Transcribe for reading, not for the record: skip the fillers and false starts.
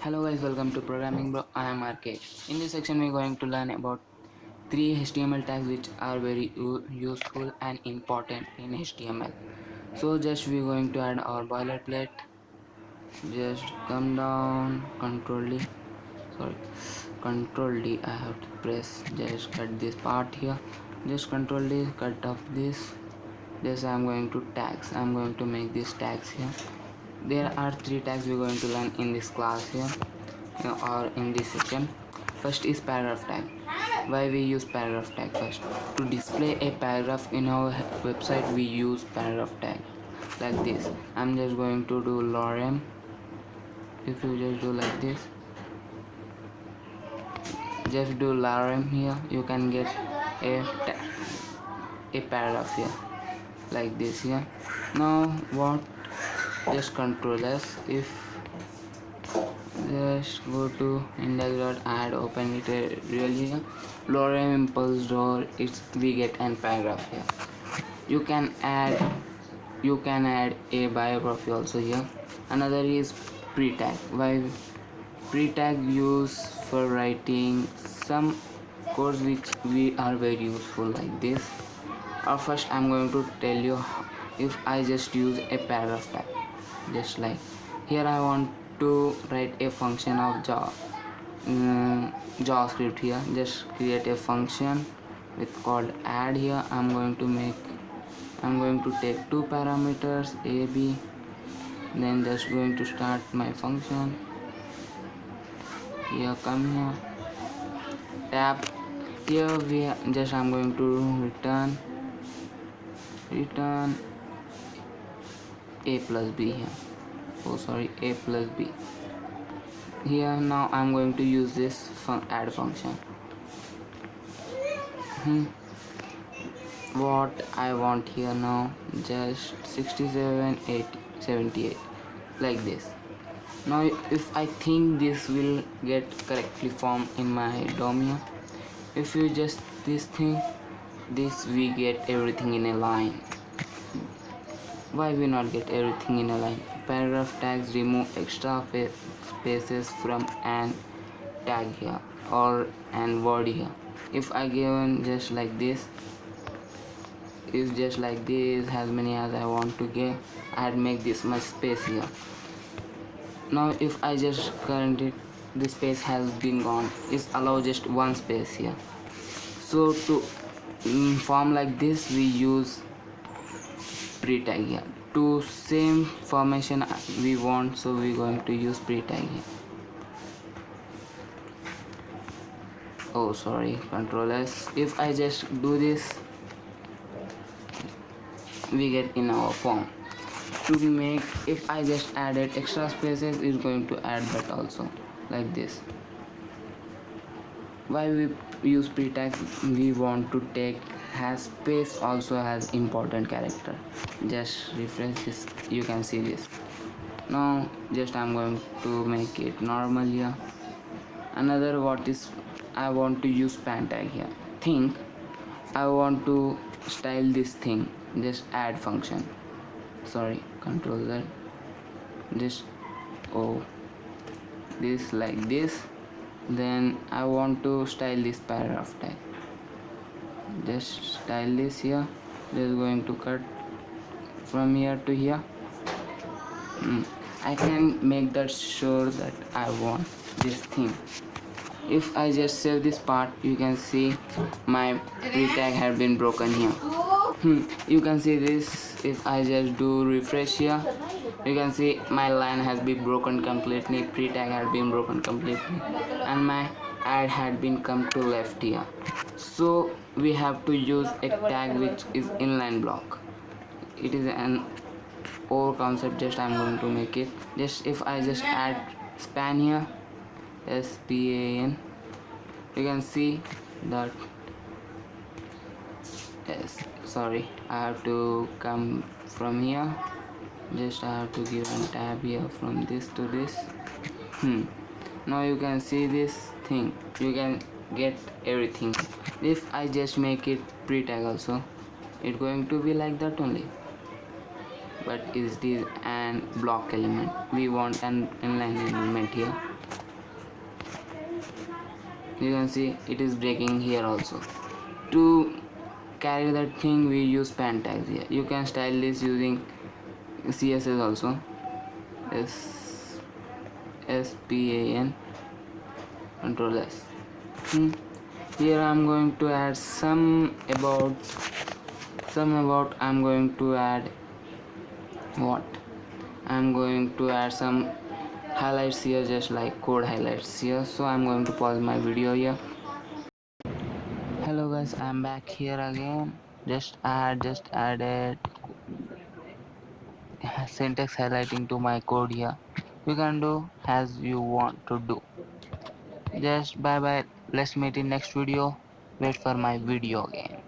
Hello guys, welcome to Programming Bro. I am RK. In this section we are going to learn about three HTML tags which are very useful and important in HTML. So just we are going to add our boilerplate. Just come down, Control D. I have to press. Just cut this part here. Just Control D, cut off this. This I am going to tags. I am going to make these tags here. There are three tags we are going to learn in this class here or in this section. First is paragraph tag. Why we use paragraph tag? First, to display a paragraph in our website we use paragraph tag like this. I'm just going to do lorem. If you just do like this, just do lorem here, you can get a paragraph here like this here. Now what, just control S. If just go to index.add, open it really here, lorem impulse door, it's we get an paragraph here. You can add a biography also here. Another is pre-tag. Why pre-tag use for writing some codes which we are very useful like this. Or first I'm going to tell you if I just use a paragraph tag, just like here I want to write a function of JavaScript here. Just create a function with called add here. I'm going to take two parameters a b, then just going to start my function here. Come here, tap here, I'm going to return a plus b here. A plus b here. Now I'm going to use this add function. What I want here now, just 67 8 78 like this. Now if I think this will get correctly formed in my DOM here, if you just this thing, this we get everything in a line. Why we not get everything in a line? Paragraph tags remove extra spaces from an tag here or an word here. If I given just like this, if just like this, as many as I want to give, I'd make this much space here. Now if I just current it, the space has been gone. It's allow just one space here. So to form like this we use pre-tag here. To same formation we want, so we're going to use pre-tag here. Control S. If I just do this, we get in our form. To make, if I just added extra spaces, is going to add that also like this. Why we use pre-tag? We want to take has space also has important character. Just refresh this, you can see this. Now just I'm going to make it normal here. Another, what is, I want to use span tag here. Think I want to style this thing, just add function. Control Z. Just this like this. Then I want to style this paragraph tag. Just style this here. Just going to cut from here to here. I can make that sure that I want this thing. If I just save this part, you can see my pre-tag had been broken here. You can see this. If I just do refresh here, you can see my line has been broken completely, pre-tag had been broken completely, and my add had been come to left here. So we have to use a tag which is inline block. It is an old concept, just I'm going to make it. Just if I just add span here, SPAN, you can see that I have to come from here. Just I have to give a tab here from this to this. Now you can see this thing, you can get everything. If I just make it pre-tag also, it's going to be like that only, but is this an block element? We want an inline element here. You can see it is breaking here also. To carry that thing we use span tags here. You can style this using CSS also. SPAN control S. Here I'm going to add some about I'm going to add what I'm going to add some highlights here, just like code highlights here. So I'm going to pause my video here. Hello guys, I'm back here again. Just added syntax highlighting to my code here. You can do as you want to do. Just bye bye, let's meet in next video. Wait for my video again.